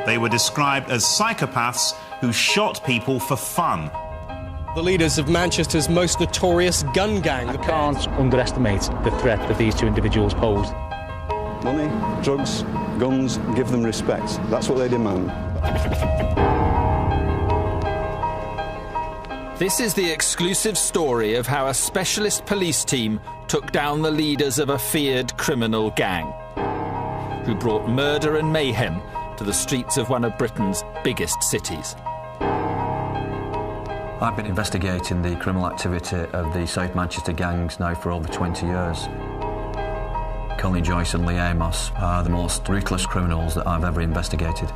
They were described as psychopaths who shot people for fun. The leaders of Manchester's most notorious gun gang. I can't underestimate the threat that these two individuals posed. Money, drugs, guns, give them respect. That's what they demand. This is the exclusive story of how a specialist police team took down the leaders of a feared criminal gang, who brought murder and mayhem to the streets of one of Britain's biggest cities. I've been investigating the criminal activity of the South Manchester gangs now for over 20 years. Colin Joyce and Amos are the most ruthless criminals that I've ever investigated.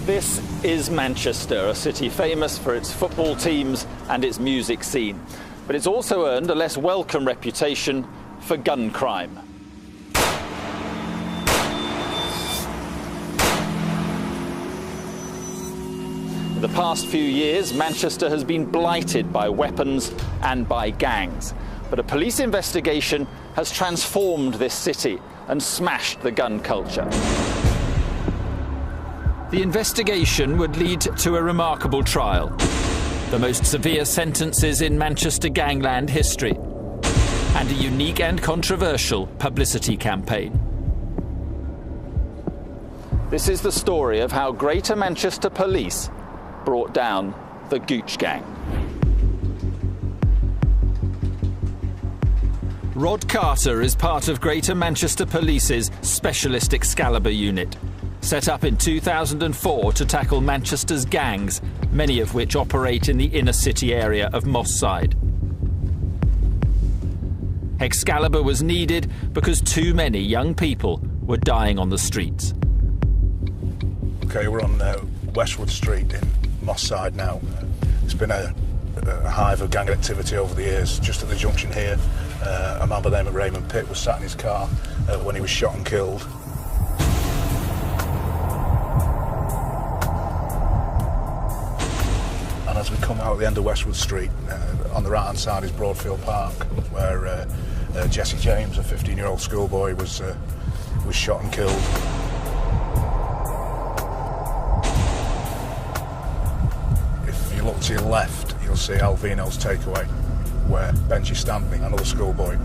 This is Manchester, a city famous for its football teams and its music scene. But it's also earned a less welcome reputation for gun crime. In the past few years, Manchester has been blighted by weapons and by gangs. But a police investigation has transformed this city and smashed the gun culture. The investigation would lead to a remarkable trial, the most severe sentences in Manchester gangland history, and a unique and controversial publicity campaign. This is the story of how Greater Manchester Police brought down the Gooch gang. Rod Carter is part of Greater Manchester Police's Specialist Excalibur unit, set up in 2004 to tackle Manchester's gangs, many of which operate in the inner city area of Moss Side. Excalibur was needed because too many young people were dying on the streets. OK, we're on Westwood Street in Moss Side now. It's been a hive of gang activity over the years. Just at the junction here, a man by the name of Raymond Pitt was sat in his car when he was shot and killed. And as we come out at the end of Westwood Street, on the right-hand side is Broadfield Park, where Jesse James, a 15-year-old schoolboy, was shot and killed. If you look to your left, you'll see Alvino's Takeaway, where Benji Stanley, another schoolboy,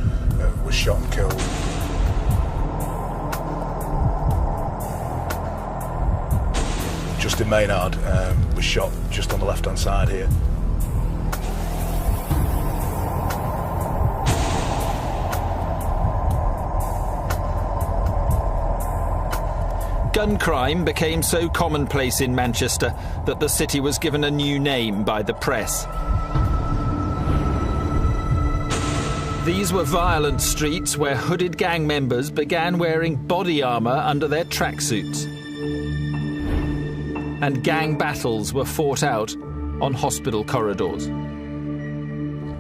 was shot and killed. Justin Maynard was shot just on the left-hand side here. Gun crime became so commonplace in Manchester that the city was given a new name by the press. These were violent streets where hooded gang members began wearing body armour under their tracksuits. And gang battles were fought out on hospital corridors.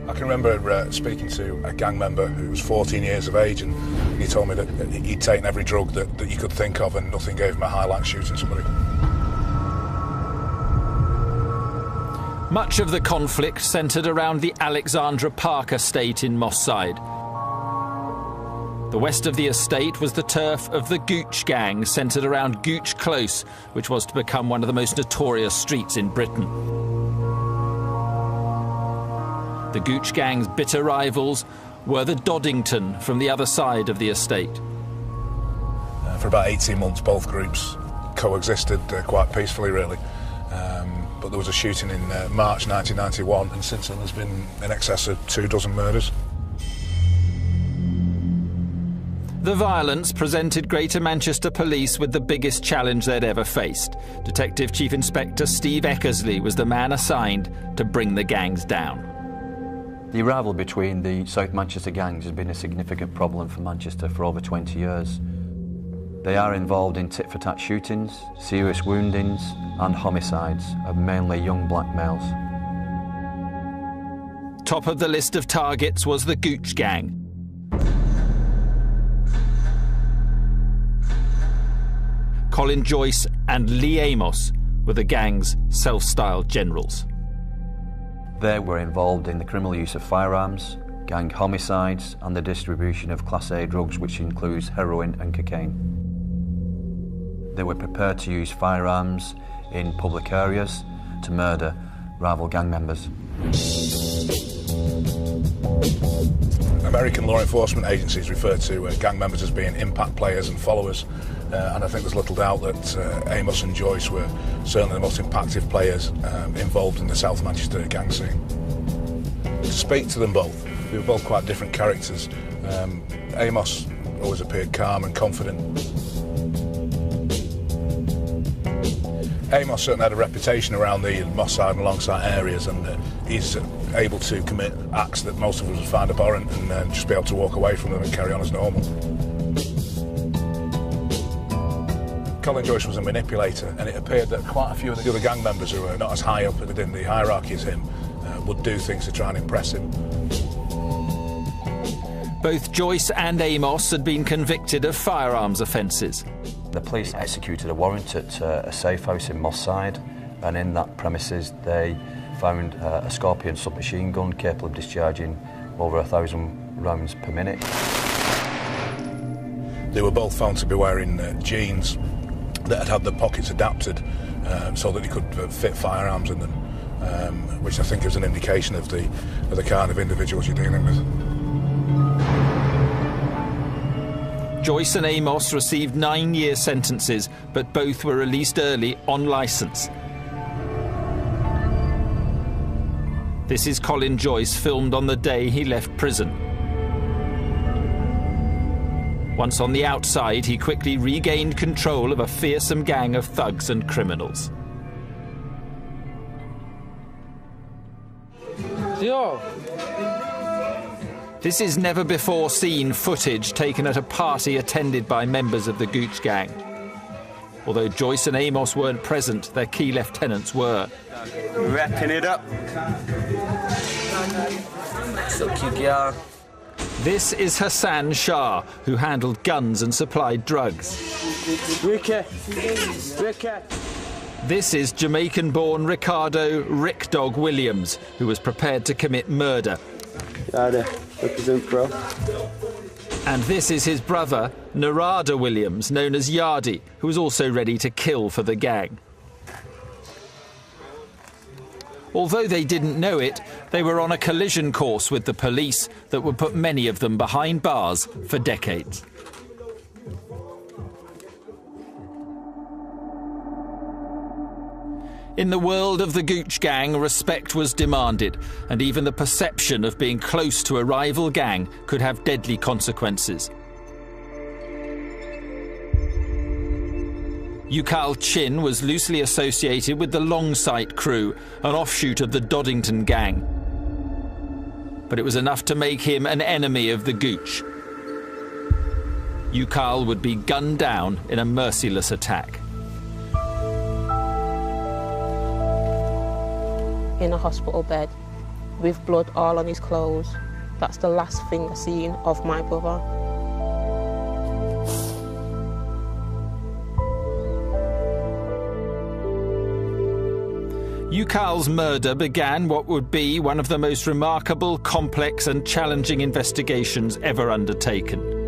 I can remember speaking to a gang member who was 14 years of age, and he told me that he'd taken every drug that you could think of and nothing gave him a high like shooting somebody. Much of the conflict centred around the Alexandra Park estate in Moss Side. The west of the estate was the turf of the Gooch gang, centred around Gooch Close, which was to become one of the most notorious streets in Britain. The Gooch gang's bitter rivals were the Doddington from the other side of the estate. For about 18 months, both groups coexisted quite peacefully, really. But there was a shooting in March 1991, and since then there's been in excess of 24 murders. The violence presented Greater Manchester Police with the biggest challenge they'd ever faced. Detective Chief Inspector Steve Eckersley was the man assigned to bring the gangs down. The rivalry between the South Manchester gangs has been a significant problem for Manchester for over 20 years. They are involved in tit-for-tat shootings, serious woundings and homicides of mainly young black males. Top of the list of targets was the Gooch gang. Colin Joyce and Lee Amos were the gang's self-styled generals. They were involved in the criminal use of firearms, gang homicides and the distribution of Class A drugs, which includes heroin and cocaine. They were prepared to use firearms in public areas to murder rival gang members. American law enforcement agencies refer to gang members as being impact players and followers, and I think there's little doubt that Amos and Joyce were certainly the most impactful players involved in the South Manchester gang scene. To speak to them both, they were both quite different characters. Amos always appeared calm and confident. Amos certainly had a reputation around the Moss Side and Longside areas, and he's able to commit acts that most of us would find abhorrent and just be able to walk away from them and carry on as normal. Colin Joyce was a manipulator, and it appeared that quite a few of the other gang members who were not as high up within the hierarchy as him would do things to try and impress him. Both Joyce and Amos had been convicted of firearms offences. The police executed a warrant at a safe house in Moss Side, and in that premises they found a Scorpion submachine gun capable of discharging over 1,000 rounds per minute. They were both found to be wearing jeans that had the pockets adapted so that they could fit firearms in them, which I think is an indication of the kind of individuals you're dealing with. Joyce and Amos received 9-year sentences, but both were released early on licence. This is Colin Joyce, filmed on the day he left prison. Once on the outside, he quickly regained control of a fearsome gang of thugs and criminals. Yo! This is never-before-seen footage taken at a party attended by members of the Gooch gang. Although Joyce and Amos weren't present, their key lieutenants were. Wrapping it up. So cute, girl. This is Hassan Shah, who handled guns and supplied drugs. Ricky. This is Jamaican-born Ricardo Rick Dog Williams, who was prepared to commit murder. Represent, bro. And this is his brother, Narada Williams, known as Yardy, who was also ready to kill for the gang. Although they didn't know it, they were on a collision course with the police that would put many of them behind bars for decades. In the world of the Gooch gang, respect was demanded, and even the perception of being close to a rival gang could have deadly consequences. Ucal Chin was loosely associated with the Longsight crew, an offshoot of the Doddington gang. But it was enough to make him an enemy of the Gooch. Ucal would be gunned down in a merciless attack. In a hospital bed, with blood all on his clothes. That's the last thing I seen of my brother. Ucal's murder began what would be one of the most remarkable, complex and challenging investigations ever undertaken.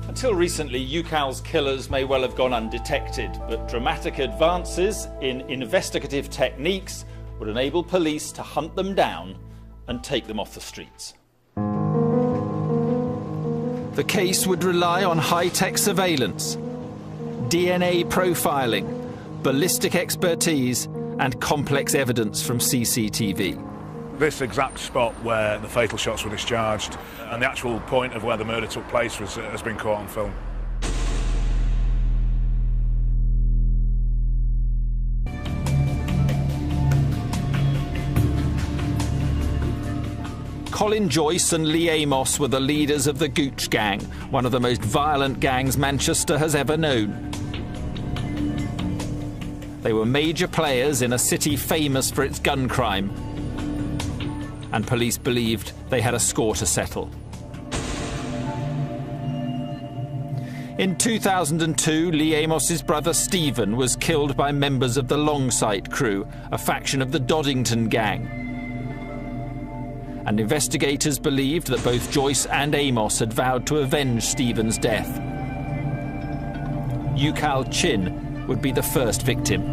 Until recently, Ucal's killers may well have gone undetected, but dramatic advances in investigative techniques would enable police to hunt them down and take them off the streets. The case would rely on high-tech surveillance, DNA profiling, ballistic expertise and complex evidence from CCTV. This exact spot where the fatal shots were discharged and the actual point of where the murder took place has been caught on film. Colin Joyce and Lee Amos were the leaders of the Gooch gang, one of the most violent gangs Manchester has ever known. They were major players in a city famous for its gun crime, and police believed they had a score to settle. In 2002, Lee Amos's brother Stephen was killed by members of the Longsight crew, a faction of the Doddington gang. And investigators believed that both Joyce and Amos had vowed to avenge Stephen's death. Ucal Chin would be the first victim.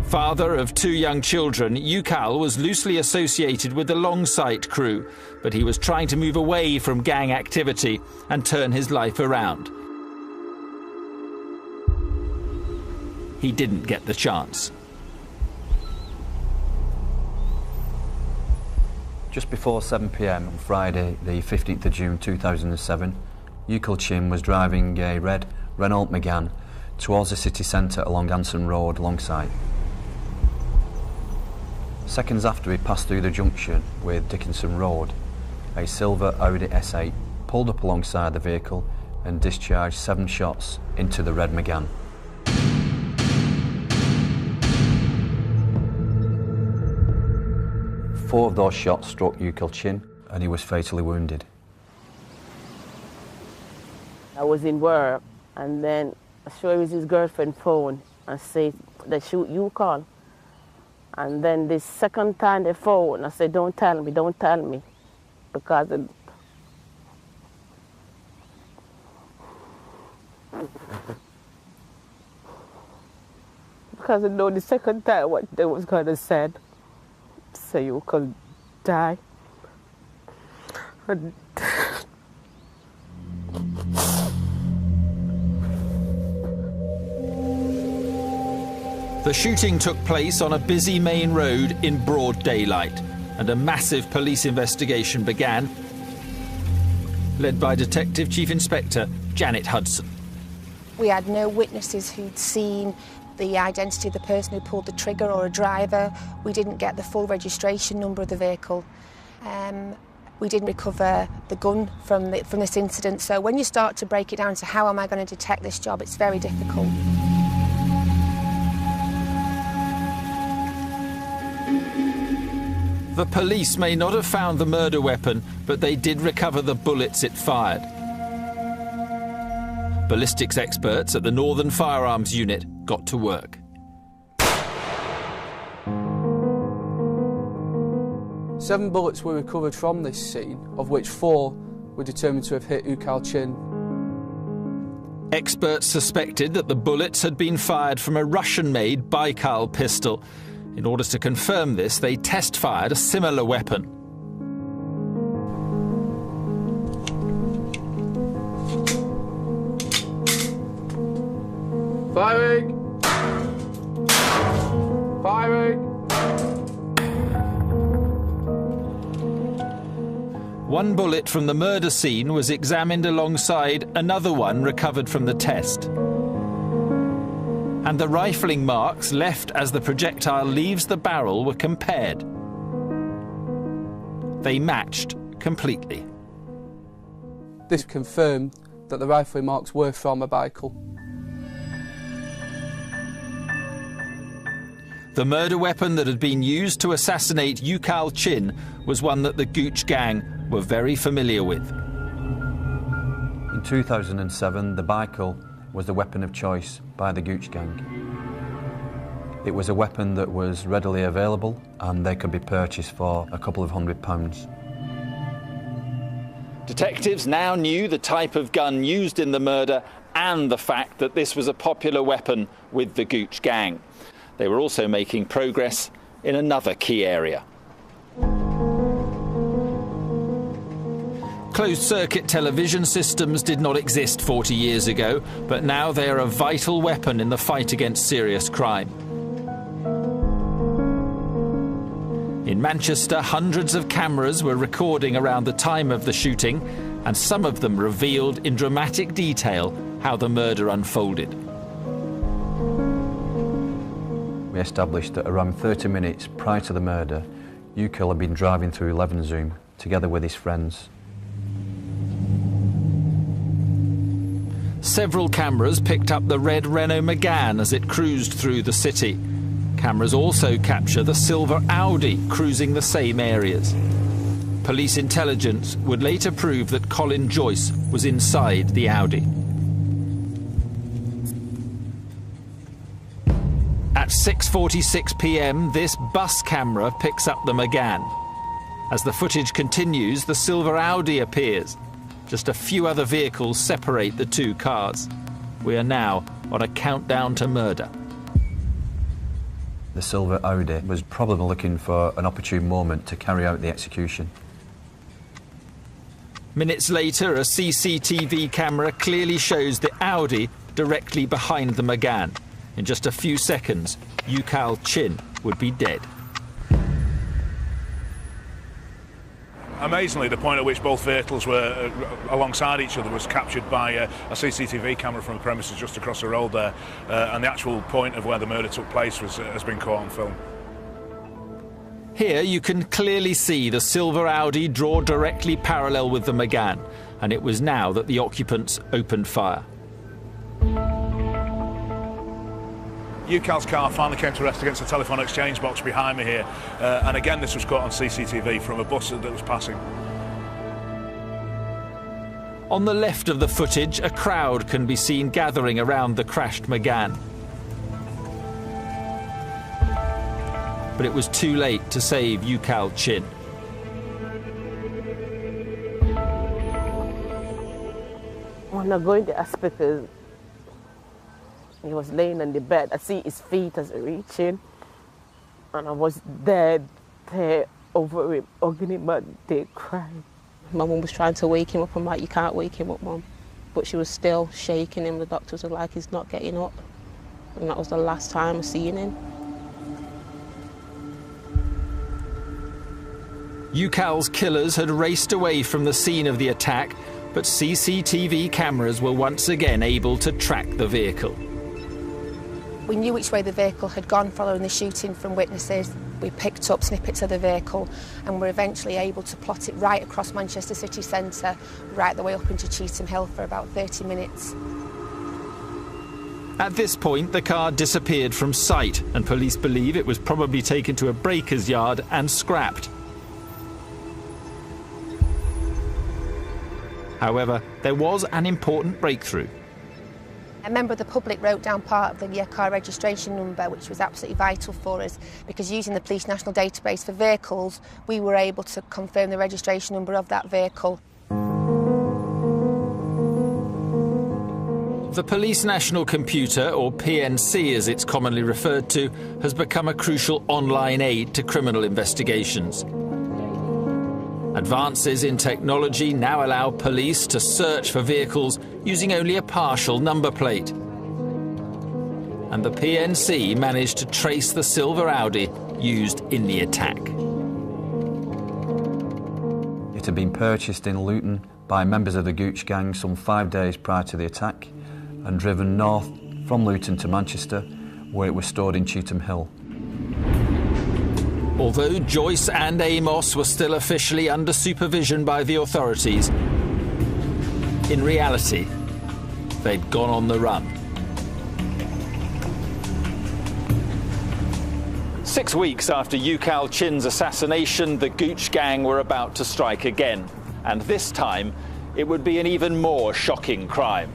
Father of 2 young children, Ucal was loosely associated with the Longsight crew, but he was trying to move away from gang activity and turn his life around. He didn't get the chance. Just before 7 p.m. on Friday, the 15th of June 2007, Ucal Chin was driving a red Renault Megane towards the city centre along Anson Road, Longsight. Seconds after he passed through the junction with Dickinson Road, a silver Audi S8 pulled up alongside the vehicle and discharged 7 shots into the red Megane. Four of those shots struck Ucal Chin and he was fatally wounded. I was in work and then I saw it was his girlfriend's phone and said, they shoot Ucal. And then the second time they phoned, I said, don't tell me, because I know the second time what they was going to say, so you could die. And the shooting took place on a busy main road in broad daylight, and a massive police investigation began, led by Detective Chief Inspector Janet Hudson. We had no witnesses who'd seen the identity of the person who pulled the trigger or a driver. We didn't get the full registration number of the vehicle. We didn't recover the gun from this incident. So when you start to break it down to how am I going to detect this job, it's very difficult. The police may not have found the murder weapon, but they did recover the bullets it fired. Ballistics experts at the Northern Firearms Unit got to work. Seven bullets were recovered from this scene, of which 4 were determined to have hit Ucal Chin. Experts suspected that the bullets had been fired from a Russian-made Baikal pistol. In order to confirm this, they test-fired a similar weapon. Firing! Firing! One bullet from the murder scene was examined alongside another one recovered from the test. And the rifling marks left as the projectile leaves the barrel were compared. They matched completely. This confirmed that the rifling marks were from a Baikal. The murder weapon that had been used to assassinate Ucal Chin was one that the Gooch gang were very familiar with. In 2007, the Baikal was the weapon of choice by the Gooch gang. It was a weapon that was readily available and they could be purchased for a couple of £100. Detectives now knew the type of gun used in the murder and the fact that this was a popular weapon with the Gooch gang. They were also making progress in another key area. Closed-circuit television systems did not exist 40 years ago, but now they are a vital weapon in the fight against serious crime. In Manchester, hundreds of cameras were recording around the time of the shooting, and some of them revealed in dramatic detail how the murder unfolded. We subsequently established that around 30 minutes prior to the murder, Ucal had been driving through Levenshulme together with his friends. Several cameras picked up the red Renault Megane as it cruised through the city. Cameras also capture the silver Audi cruising the same areas. Police intelligence would later prove that Colin Joyce was inside the Audi. At 6:46 p.m, this bus camera picks up the Megane. As the footage continues, the silver Audi appears. Just a few other vehicles separate the two cars. We are now on a countdown to murder. The silver Audi was probably looking for an opportune moment to carry out the execution. Minutes later, a CCTV camera clearly shows the Audi directly behind the Megane. In just a few seconds, Ucal Chin would be dead. Amazingly, the point at which both vehicles were alongside each other was captured by a CCTV camera from the premises just across the road there, and the actual point of where the murder took place has been caught on film. Here you can clearly see the silver Audi draw directly parallel with the Megane, and it was now that the occupants opened fire. Ucal's car finally came to rest against the telephone exchange box behind me here, and again this was caught on CCTV from a bus that was passing. On the left of the footage, a crowd can be seen gathering around the crashed Megane. But it was too late to save Ucal Chin. When I go in the hospital, he was laying on the bed. I see his feet as he reaching, and I was there over him, hugging him, but they cried. My mum was trying to wake him up. I'm like, you can't wake him up, Mum. But she was still shaking him. The doctors were like, he's not getting up. And that was the last time I seen him. Ucal's killers had raced away from the scene of the attack, but CCTV cameras were once again able to track the vehicle. We knew which way the vehicle had gone following the shooting from witnesses. We picked up snippets of the vehicle and were eventually able to plot it right across Manchester city centre, right the way up into Cheetham Hill for about 30 minutes. At this point, the car disappeared from sight, and police believe it was probably taken to a breaker's yard and scrapped. However, there was an important breakthrough. A member of the public wrote down part of the car registration number, which was absolutely vital for us, because using the Police National Database for vehicles, we were able to confirm the registration number of that vehicle. The Police National Computer, or PNC as it's commonly referred to, has become a crucial online aid to criminal investigations. Advances in technology now allow police to search for vehicles using only a partial number plate. And the PNC managed to trace the silver Audi used in the attack. It had been purchased in Luton by members of the Gooch gang some 5 days prior to the attack and driven north from Luton to Manchester, where it was stored in Cheetham Hill. Although Joyce and Amos were still officially under supervision by the authorities, in reality, they'd gone on the run. 6 weeks after Ucal Chin's assassination, the Gooch gang were about to strike again. And this time, it would be an even more shocking crime.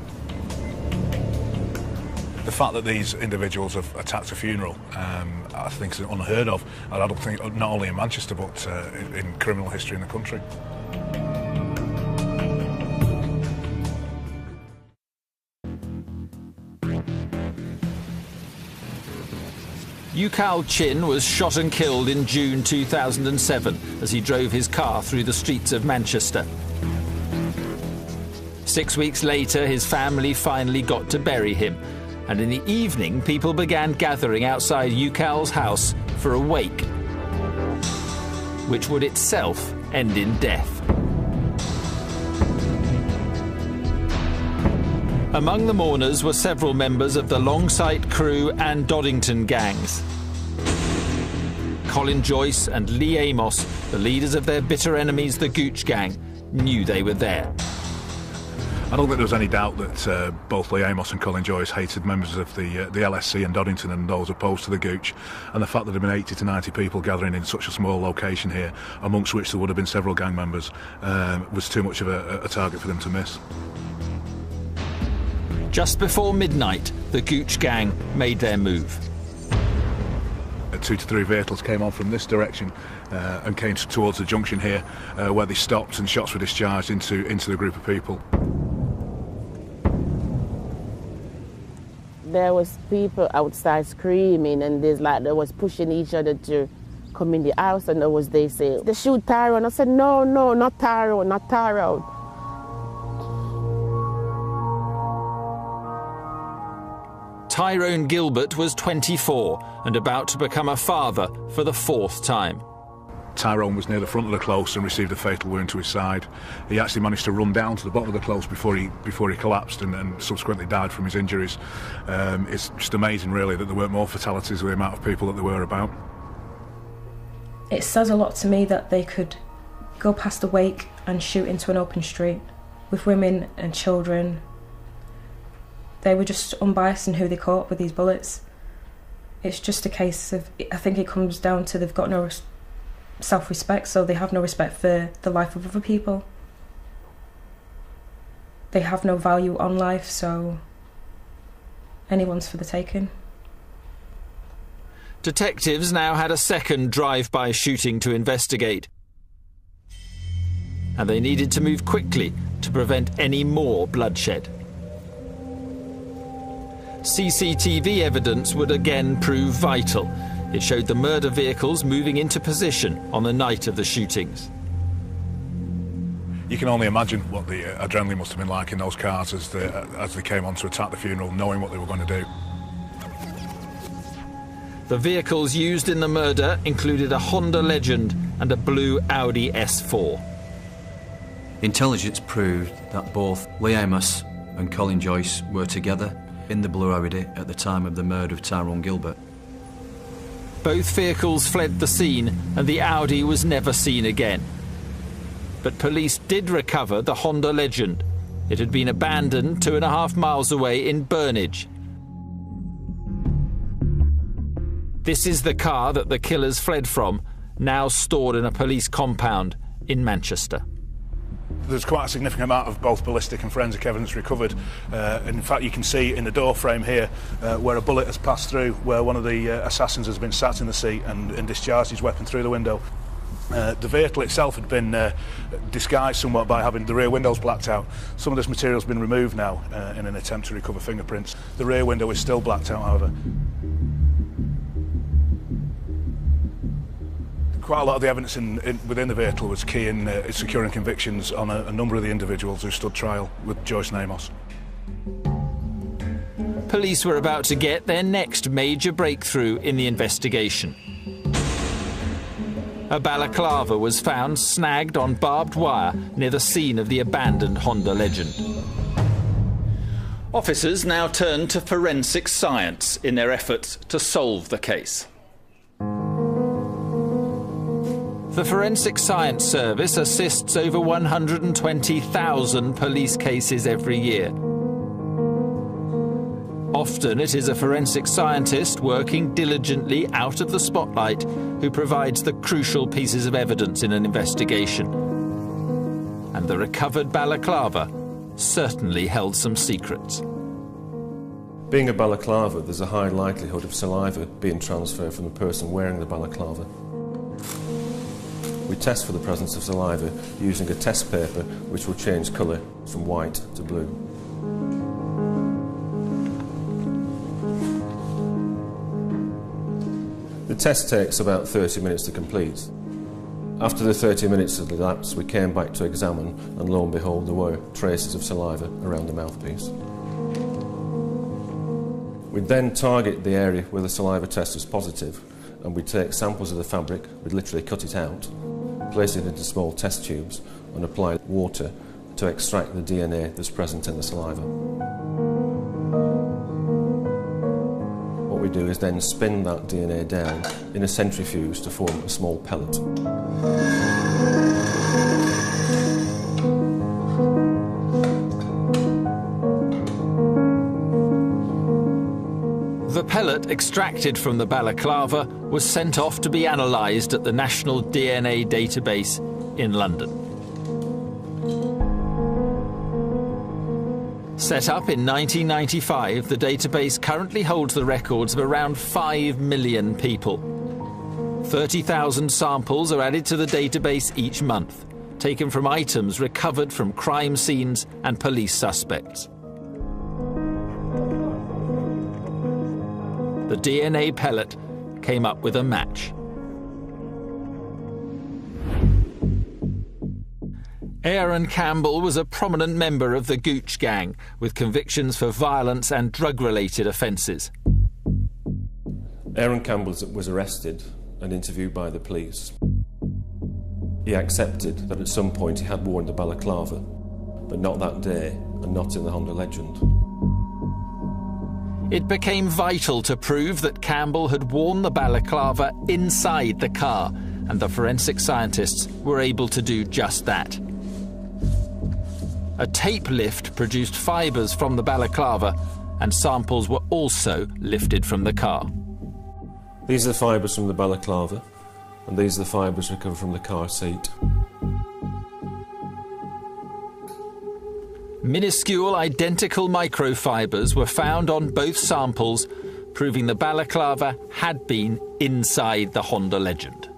The fact that these individuals have attacked a funeral, I think is unheard of. I don't think not only in Manchester but in criminal history in the country. Ucal Chin was shot and killed in June 2007 as he drove his car through the streets of Manchester. 6 weeks later, his family finally got to bury him. And in the evening, people began gathering outside Ucal's house for a wake, which would itself end in death. Among the mourners were several members of the Longsight Crew and Doddington gangs. Colin Joyce and Lee Amos, the leaders of their bitter enemies, the Gooch gang, knew they were there. I don't think there was any doubt that both Lee Amos and Colin Joyce hated members of the LSC and Doddington and those opposed to the Gooch, and the fact that there had been 80 to 90 people gathering in such a small location here, amongst which there would have been several gang members, was too much of a target for them to miss. Just before midnight, the Gooch gang made their move. 2 to 3 vehicles came on from this direction and came towards the junction here, where they stopped and shots were discharged into the group of people. There was people outside screaming, and they was pushing each other to come in the house, and they say, "They shoot Tyrone." I said, "No, not Tyrone, not Tyrone." Tyrone Gilbert was 24 and about to become a father for the 4th time. Tyrone was near the front of the close and received a fatal wound to his side. He actually managed to run down to the bottom of the close before he collapsed and subsequently died from his injuries. It's just amazing, really, that there weren't more fatalities with the amount of people that there were about. It says a lot to me that they could go past a wake and shoot into an open street with women and children. They were just unbiased in who they caught with these bullets. It's just a case of, I think it comes down to they've got no self-respect, so they have no respect for the life of other people. They have no value on life, so anyone's for the taking. Detectives now had a second drive-by shooting to investigate, and they needed to move quickly to prevent any more bloodshed. CCTV evidence would again prove vital. It showed the murder vehicles moving into position on the night of the shootings. You can only imagine what the adrenaline must have been like in those cars as they came on to attack the funeral, knowing what they were going to do. The vehicles used in the murder included a Honda Legend and a blue Audi S4. Intelligence proved that both Lee Amos and Colin Joyce were together in the blue Audi at the time of the murder of Tyrone Gilbert. Both vehicles fled the scene and the Audi was never seen again. But police did recover the Honda Legend. It had been abandoned 2.5 miles away in Burnage. This is the car that the killers fled from, now stored in a police compound in Manchester. There's quite a significant amount of both ballistic and forensic evidence recovered. In fact, you can see in the door frame here where a bullet has passed through, where one of the assassins has been sat in the seat and discharged his weapon through the window. The vehicle itself had been disguised somewhat by having the rear windows blacked out. Some of this material has been removed now in an attempt to recover fingerprints. The rear window is still blacked out, however. Quite a lot of the evidence within the vehicle was key in securing convictions on a number of the individuals who stood trial with Joyce and Amos. Police were about to get their next major breakthrough in the investigation. A balaclava was found snagged on barbed wire near the scene of the abandoned Honda Legend. Officers now turned to forensic science in their efforts to solve the case. The Forensic Science Service assists over 120,000 police cases every year. Often it is a forensic scientist working diligently out of the spotlight who provides the crucial pieces of evidence in an investigation. And the recovered balaclava certainly held some secrets. Being a balaclava, there's a high likelihood of saliva being transferred from the person wearing the balaclava. We test for the presence of saliva using a test paper which will change colour from white to blue. The test takes about 30 minutes to complete. After the 30 minutes had elapsed, we came back to examine, and lo and behold, there were traces of saliva around the mouthpiece. We then target the area where the saliva test was positive, and we take samples of the fabric, we literally cut it out, place it into small test tubes and apply water to extract the DNA that's present in the saliva. What we do is then spin that DNA down in a centrifuge to form a small pellet. The pellet extracted from the balaclava was sent off to be analysed at the National DNA Database in London. Set up in 1995, the database currently holds the records of around 5 million people. 30,000 samples are added to the database each month, taken from items recovered from crime scenes and police suspects. The DNA pellet came up with a match. Aaron Campbell was a prominent member of the Gooch gang, with convictions for violence and drug-related offences. Aaron Campbell was arrested and interviewed by the police. He accepted that at some point he had worn the balaclava, but not that day and not in the Honda Legend. It became vital to prove that Campbell had worn the balaclava inside the car, and the forensic scientists were able to do just that. A tape lift produced fibres from the balaclava, and samples were also lifted from the car. These are the fibres from the balaclava, and these are the fibres recovered from the car seat. Minuscule identical microfibres were found on both samples, proving the balaclava had been inside the Honda Legend.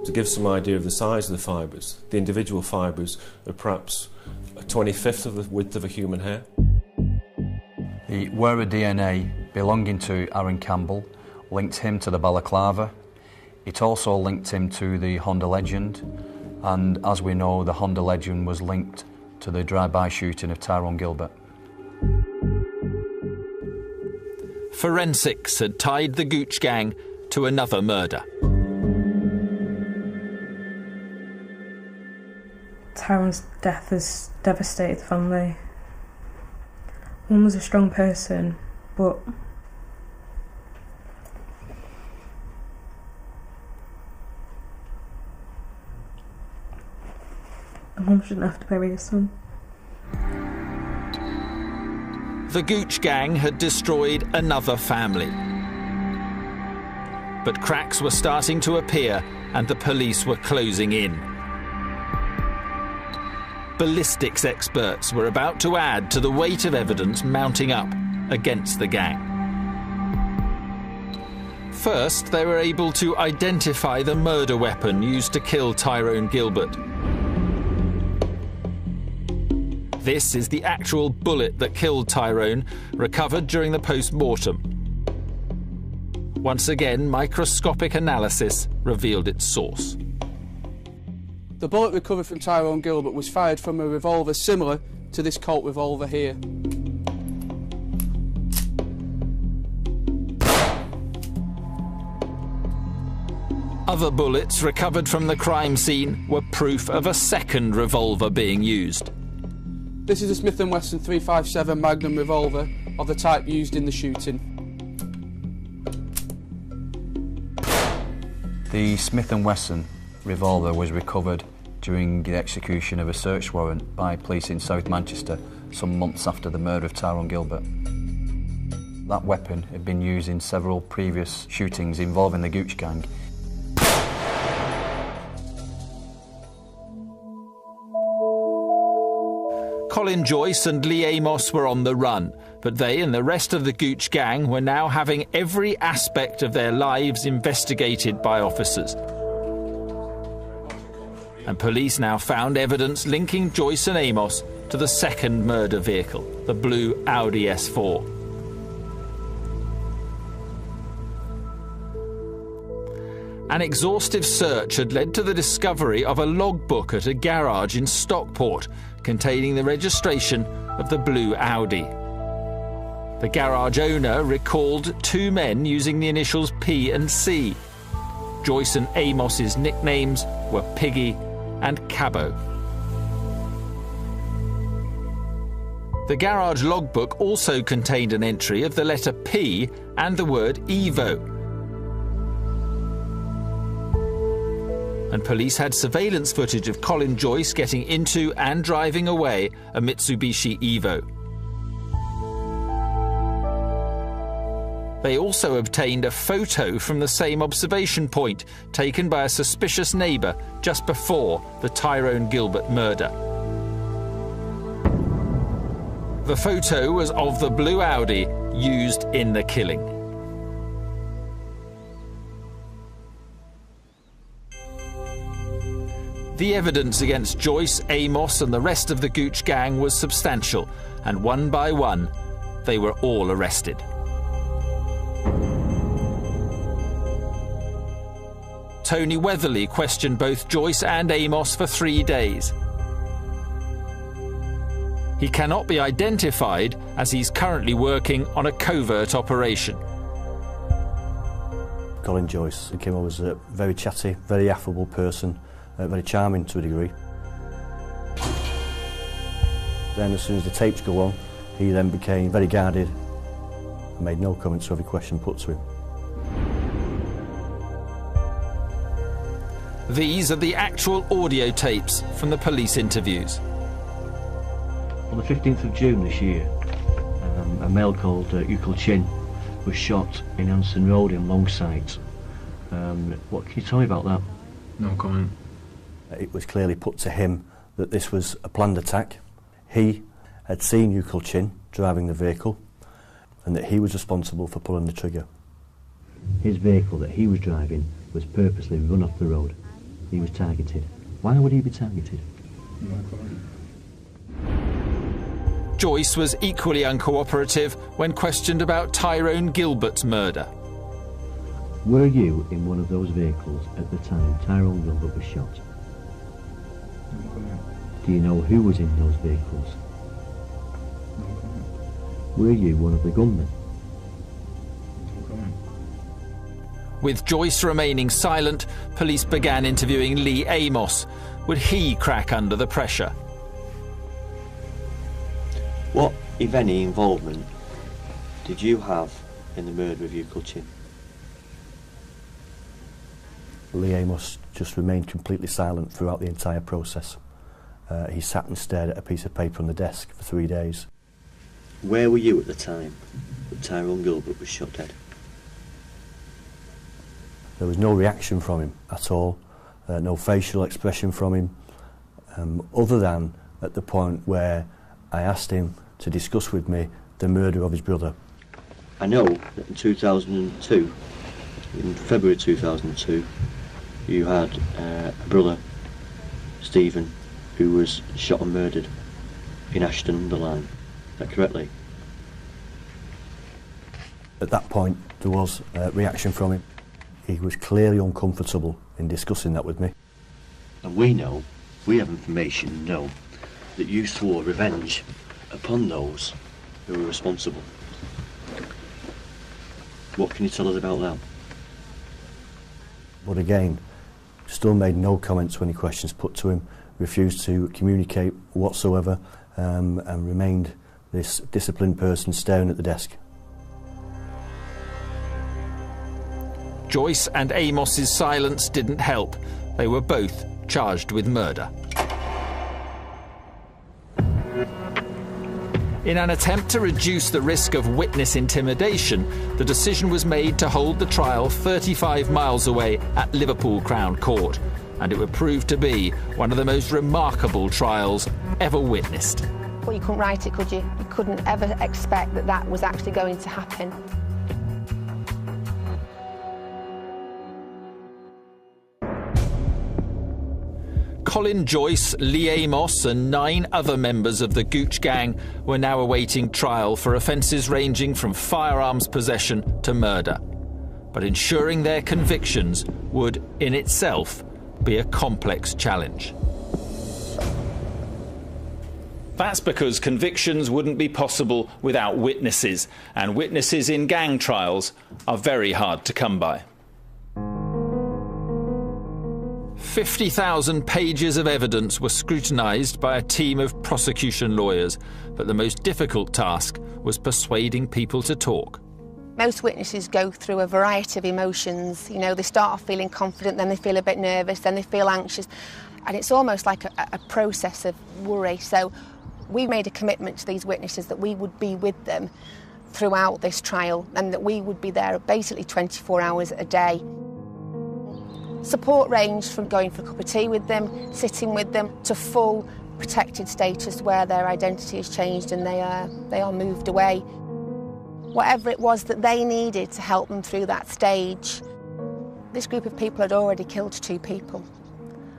To give some idea of the size of the fibres, the individual fibres are perhaps a 25th of the width of a human hair. The wearer DNA belonging to Aaron Campbell linked him to the balaclava. It also linked him to the Honda Legend, and as we know, the Honda Legend was linked to the drive-by shooting of Tyrone Gilbert. Forensics had tied the Gooch gang to another murder. Tyrone's death has devastated the family. Mum was a strong person, but a mum shouldn't have to bury her son. The Gooch gang had destroyed another family. But cracks were starting to appear and the police were closing in. Ballistics experts were about to add to the weight of evidence mounting up against the gang. First, they were able to identify the murder weapon used to kill Tyrone Gilbert. This is the actual bullet that killed Tyrone, recovered during the post-mortem. Once again, microscopic analysis revealed its source. The bullet recovered from Tyrone Gilbert was fired from a revolver similar to this Colt revolver here. Other bullets recovered from the crime scene were proof of a second revolver being used. This is a Smith & Wesson .357 Magnum revolver of the type used in the shooting. The Smith & Wesson revolver was recovered during the execution of a search warrant by police in South Manchester some months after the murder of Tyrone Gilbert. That weapon had been used in several previous shootings involving the Gooch gang. Colin Joyce and Lee Amos were on the run, but they and the rest of the Gooch gang were now having every aspect of their lives investigated by officers. And police now found evidence linking Joyce and Amos to the second murder vehicle, the blue Audi S4. An exhaustive search had led to the discovery of a logbook at a garage in Stockport containing the registration of the blue Audi. The garage owner recalled two men using the initials P and C. Joyce and Amos's nicknames were Piggy and Cabbo. The garage logbook also contained an entry of the letter P and the word Evo. And police had surveillance footage of Colin Joyce getting into and driving away a Mitsubishi Evo. They also obtained a photo from the same observation point, taken by a suspicious neighbour just before the Tyrone Gilbert murder. The photo was of the blue Audi used in the killing. The evidence against Joyce, Amos and the rest of the Gooch gang was substantial, and one by one, they were all arrested. Tony Weatherly questioned both Joyce and Amos for 3 days. He cannot be identified as he's currently working on a covert operation. Colin Joyce came over as a very chatty, very affable person, very charming to a degree. Then as soon as the tapes go on, he then became very guarded and made no comments to every question put to him. These are the actual audio tapes from the police interviews. On the 15th of June this year, a male called Ucal was shot in Anson Road in Longsight. What can you tell me about that? No comment. It was clearly put to him that this was a planned attack. He had seen Ucal driving the vehicle and that he was responsible for pulling the trigger. His vehicle that he was driving was purposely run off the road. He was targeted. Why would he be targeted? No comment. Joyce was equally uncooperative when questioned about Tyrone Gilbert's murder. Were you in one of those vehicles at the time Tyrone Gilbert was shot? No comment. Do you know who was in those vehicles? No comment. Were you one of the gunmen? No comment. With Joyce remaining silent, police began interviewing Lee Amos. Would he crack under the pressure? What, if any, involvement did you have in the murder of Ucal? Lee Amos just remained completely silent throughout the entire process. He sat and stared at a piece of paper on the desk for 3 days. Where were you at the time that Tyrone Gilbert was shot dead? There was no reaction from him at all, no facial expression from him, other than at the point where I asked him to discuss with me the murder of his brother. I know that in 2002, in February 2002, you had a brother, Stephen, who was shot and murdered in Ashton-under-Lyne. Is that correctly? At that point, there was a reaction from him. He was clearly uncomfortable in discussing that with me. And we have information and know that you swore revenge upon those who were responsible. What can you tell us about that? But again, still made no comments when any questions put to him, refused to communicate whatsoever, and remained this disciplined person staring at the desk. Joyce and Amos's silence didn't help. They were both charged with murder. In an attempt to reduce the risk of witness intimidation, the decision was made to hold the trial 35 miles away at Liverpool Crown Court, and it would prove to be one of the most remarkable trials ever witnessed. Well, you couldn't write it, could you? You couldn't ever expect that that was actually going to happen. Colin Joyce, Lee Amos and 9 other members of the Gooch gang were now awaiting trial for offences ranging from firearms possession to murder. But ensuring their convictions would, in itself, be a complex challenge. That's because convictions wouldn't be possible without witnesses, and witnesses in gang trials are very hard to come by. 50,000 pages of evidence were scrutinised by a team of prosecution lawyers, but the most difficult task was persuading people to talk. Most witnesses go through a variety of emotions. You know, they start off feeling confident, then they feel a bit nervous, then they feel anxious. And it's almost like a process of worry. So we made a commitment to these witnesses that we would be with them throughout this trial and that we would be there basically 24 hours a day. Support ranged from going for a cup of tea with them, sitting with them, to full protected status where their identity has changed and they are moved away. Whatever it was that they needed to help them through that stage. This group of people had already killed 2 people,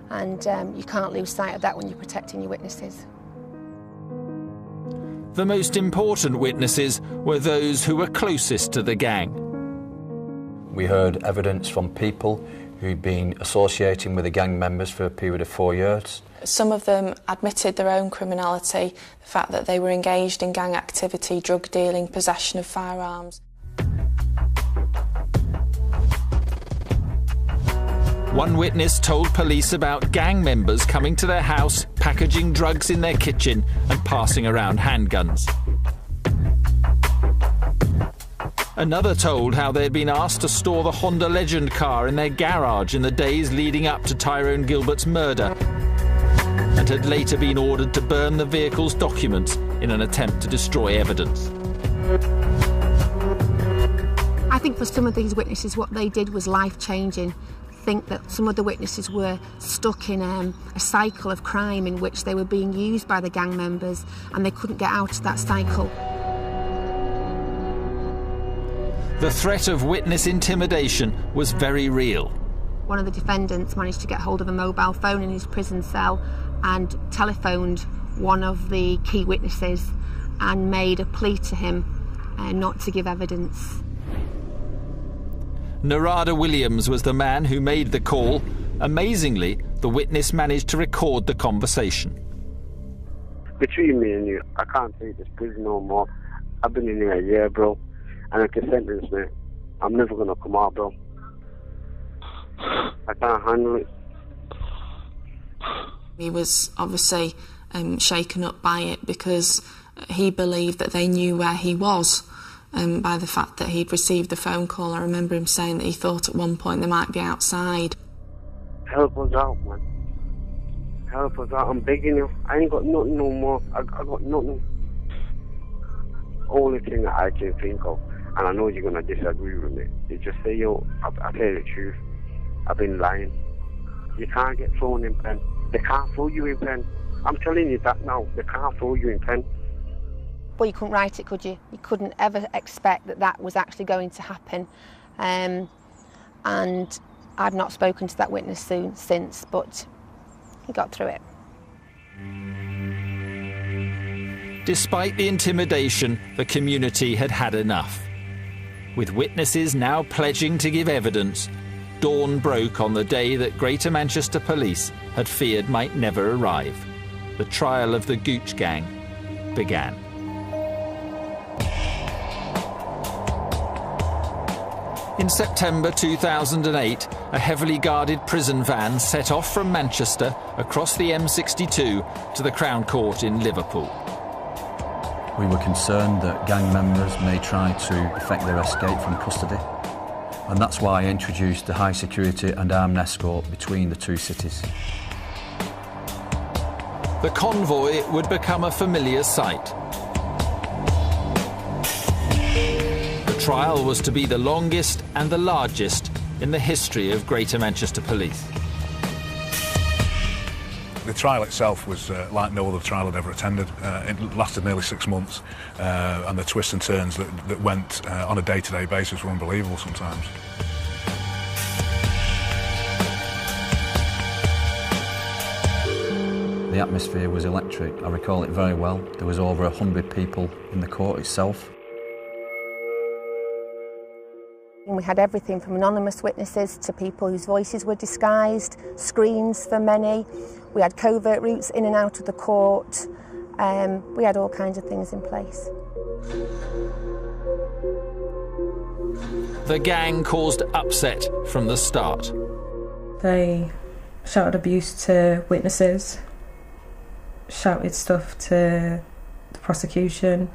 and you can't lose sight of that when you're protecting your witnesses. The most important witnesses were those who were closest to the gang. We heard evidence from people who'd been associating with the gang members for a period of 4 years. Some of them admitted their own criminality, the fact that they were engaged in gang activity, drug dealing, possession of firearms. One witness told police about gang members coming to their house, packaging drugs in their kitchen and passing around handguns. Another told how they had been asked to store the Honda Legend car in their garage in the days leading up to Tyrone Gilbert's murder, and had later been ordered to burn the vehicle's documents in an attempt to destroy evidence. I think for some of these witnesses what they did was life-changing. I think that some of the witnesses were stuck in a cycle of crime in which they were being used by the gang members and they couldn't get out of that cycle. The threat of witness intimidation was very real. One of the defendants managed to get hold of a mobile phone in his prison cell and telephoned one of the key witnesses and made a plea to him not to give evidence. Narada Williams was the man who made the call. Amazingly, the witness managed to record the conversation. Between me and you, I can't take this prison no more. I've been in here a year, bro, and if they sentence me, I'm never going to come out, bro. I can't handle it. He was obviously shaken up by it because he believed that they knew where he was by the fact that he'd received the phone call. I remember him saying that he thought at one point they might be outside. Help us out, man. Help us out. I'm begging you. I ain't got nothing no more. I got nothing. Only thing that I can think of, and I know you're going to disagree with me, is just say, yo, I tell you the truth. I've been lying. You can't get thrown in pen. They can't throw you in pen. I'm telling you that now. They can't throw you in pen. Well, you couldn't write it, could you? You couldn't ever expect that that was actually going to happen. And I've not spoken to that witness since, but he got through it. Despite the intimidation, the community had had enough. With witnesses now pledging to give evidence, dawn broke on the day that Greater Manchester Police had feared might never arrive. The trial of the Gooch gang began. In September 2008, a heavily guarded prison van set off from Manchester across the M62 to the Crown Court in Liverpool. We were concerned that gang members may try to effect their escape from custody, and that's why I introduced the high security and armed escort between the two cities. The convoy would become a familiar sight. The trial was to be the longest and the largest in the history of Greater Manchester Police. The trial itself was like no other trial I'd ever attended. It lasted nearly 6 months, and the twists and turns that went on a day-to-day basis were unbelievable sometimes. The atmosphere was electric. I recall it very well. There was over 100 people in the court itself. We had everything from anonymous witnesses to people whose voices were disguised, screens for many. We had covert routes in and out of the court. We had all kinds of things in place. The gang caused upset from the start. They shouted abuse to witnesses, shouted stuff to the prosecution.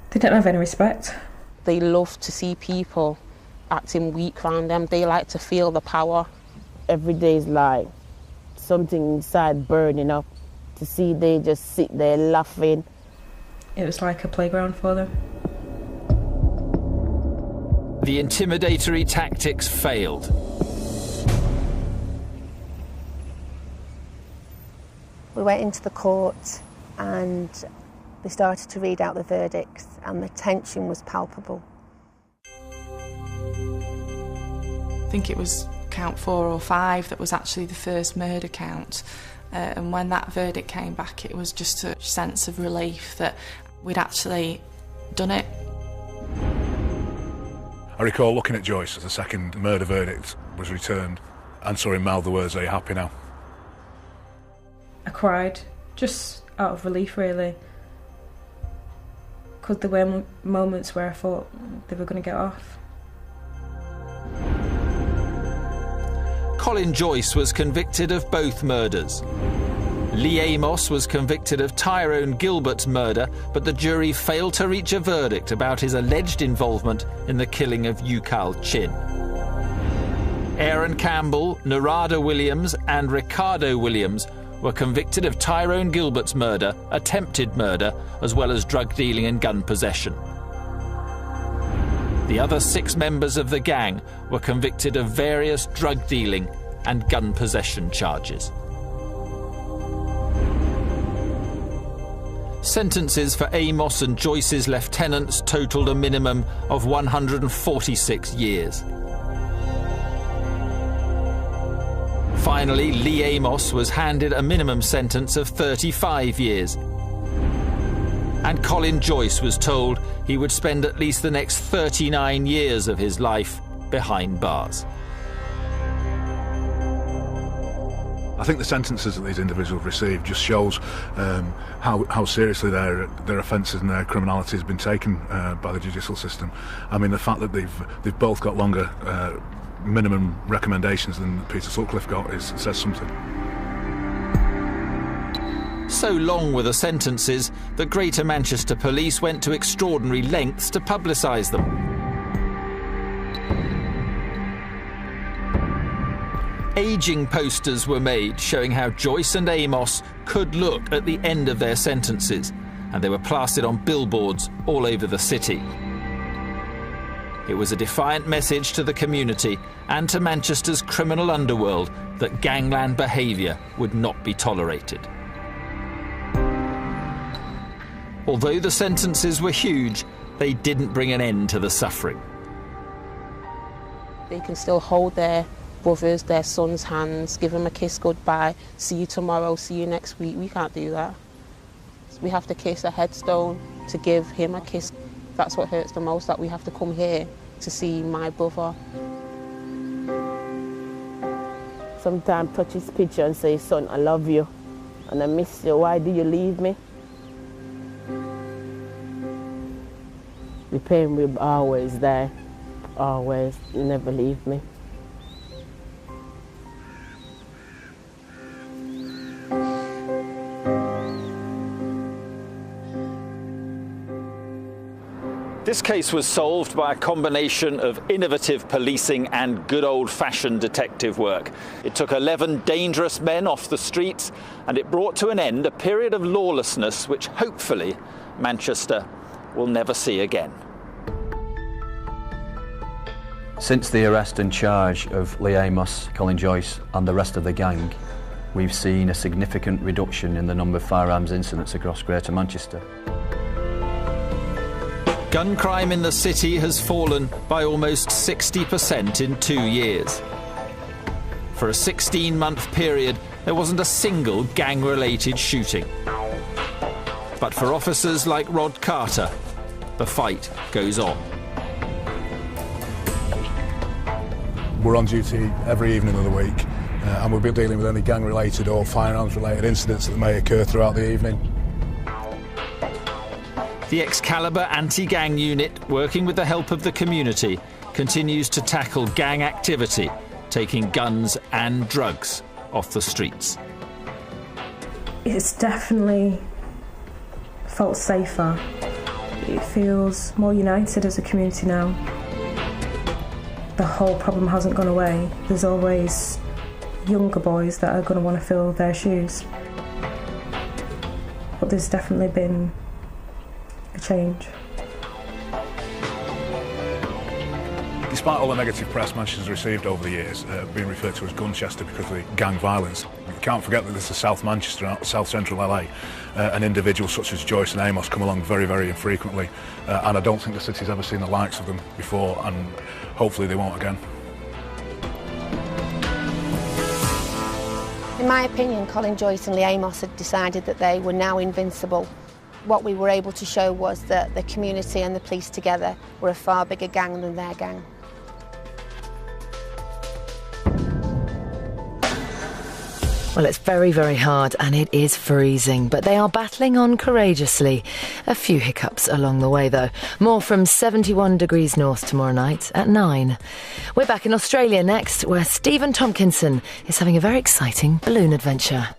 They didn't have any respect. They love to see people acting weak around them. They like to feel the power. Every day is like something inside burning up. To see they just sit there laughing. It was like a playground for them. The intimidatory tactics failed. We went into the court and they started to read out the verdicts, and the tension was palpable. I think it was count 4 or 5 that was actually the first murder count. And when that verdict came back, it was just a sense of relief that we'd actually done it. I recall looking at Joyce as the second murder verdict was returned and saw him mouth the words, "Are you happy now?" I cried, just out of relief really, because there were moments where I thought they were going to get off. Colin Joyce was convicted of both murders. Lee Amos was convicted of Tyrone Gilbert's murder, but the jury failed to reach a verdict about his alleged involvement in the killing of Ucal Chin. Aaron Campbell, Narada Williams and Ricardo Williams were convicted of Tyrone Gilbert's murder, attempted murder, as well as drug dealing and gun possession. The other 6 members of the gang were convicted of various drug dealing and gun possession charges. Sentences for Amos and Joyce's lieutenants totalled a minimum of 146 years. Finally, Lee Amos was handed a minimum sentence of 35 years. And Colin Joyce was told he would spend at least the next 39 years of his life behind bars. I think the sentences that these individuals received just shows how seriously their offences and their criminality has been taken by the judicial system. I mean, the fact that they've both got longer minimum recommendations than Peter Sutcliffe got says something. So long were the sentences that Greater Manchester Police went to extraordinary lengths to publicise them. Ageing posters were made showing how Joyce and Amos could look at the end of their sentences, and they were plastered on billboards all over the city. It was a defiant message to the community and to Manchester's criminal underworld that gangland behaviour would not be tolerated. Although the sentences were huge, they didn't bring an end to the suffering. They can still hold their brothers, their sons' hands, give them a kiss goodbye, see you tomorrow, see you next week. We can't do that. We have to kiss a headstone to give him a kiss. That's what hurts the most, that we have to come here to see my brother. Sometimes touch his picture and say, "Son, I love you and I miss you. Why do you leave me?" The pain will be always there, always. You never leave me. This case was solved by a combination of innovative policing and good old-fashioned detective work. It took 11 dangerous men off the streets, and it brought to an end a period of lawlessness which hopefully Manchester will never see again. Since the arrest and charge of Lee Amos, Colin Joyce and the rest of the gang, we've seen a significant reduction in the number of firearms incidents across Greater Manchester. Gun crime in the city has fallen by almost 60% in 2 years. For a 16-month period, there wasn't a single gang-related shooting. But for officers like Rod Carter, the fight goes on. We're on duty every evening of the week, and we'll be dealing with any gang-related or firearms-related incidents that may occur throughout the evening. The Excalibur anti-gang unit, working with the help of the community, continues to tackle gang activity taking guns and drugs off the streets. It's definitely felt safer. It feels more united as a community now. The whole problem hasn't gone away. There's always younger boys that are going to want to fill their shoes. But there's definitely been a change. Despite all the negative press Manchester's received over the years, being referred to as Gunchester because of the gang violence, you can't forget that this is South Manchester, South Central LA, and individuals such as Joyce and Amos come along very, very infrequently, and I don't think the city's ever seen the likes of them before, and hopefully they won't again. In my opinion, Colin Joyce and Lee Amos had decided that they were now invincible. What we were able to show was that the community and the police together were a far bigger gang than their gang. Well, it's very, very hard and it is freezing, but they are battling on courageously. A few hiccups along the way, though. More from 71 degrees north tomorrow night at 9. We're back in Australia next, where Stephen Tompkinson is having a very exciting balloon adventure.